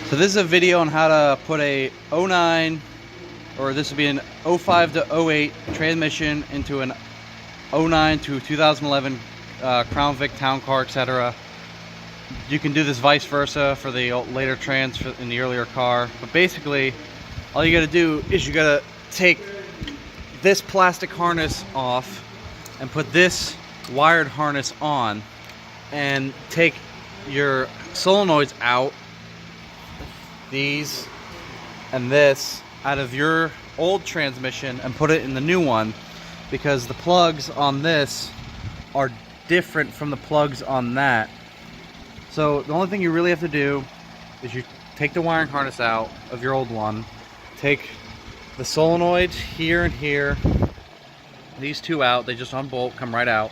So this is a video on how to put a '09, or this would be an '05 to '08 transmission into an '09 to 2011 Crown Vic town car, etc. You can do this vice versa for the later trans in the earlier car. But basically, all you got to do is you got to take this plastic harness off and put this wired harness on, and take your solenoids out, these and this, out of your old transmission and put it in the new one, because the plugs on this are different from the plugs on that. So the only thing you really have to do is you take the wiring harness out of your old one, take the solenoid here and here, these two out, they just unbolt, come right out,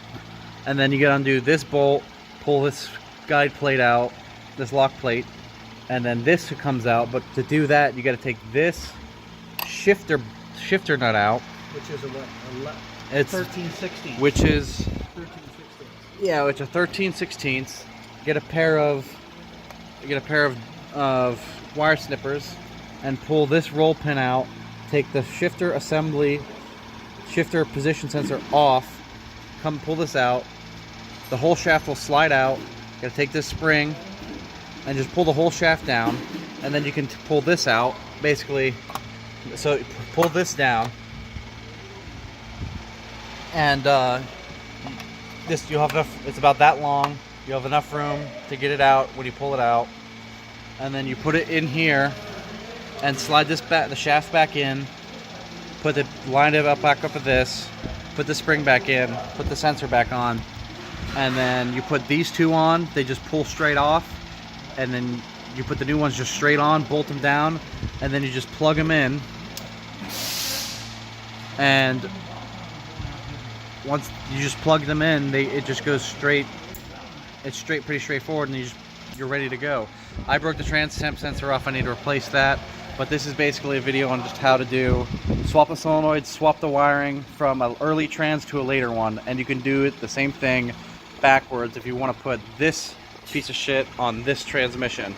and then you gotta undo this bolt, pull this guide plate out, this lock plate, and then this comes out. But to do that, you got to take this shifter nut out, which is a what? It's 13/16. which is 13/16. yeah, it's a 13/16. Get a pair of wire snippers and pull this roll pin out. Take the shifter position sensor off. Come pull this out. The whole shaft will slide out. You got to take this spring and just pull the whole shaft down, and then you can pull this out, basically. So pull this down, and this, you'll have enough, it's about that long, you'll have enough room to get it out when you pull it out. And then you put it in here and slide this back, the shaft back in, line it up back up with this, put the spring back in, put the sensor back on, and then you put these two on. They just pull straight off, and then you put the new ones just straight on, bolt them down, and then you just plug them in. And once you just plug them in, it just goes straight. It's pretty straightforward, and you're ready to go. I broke the trans temp sensor off. I need to replace that. But this is basically a video on just how to swap the solenoids, swap the wiring from an early trans to a later one, and you can do it the same thing backwards if you want to put this piece of shit on this transmission.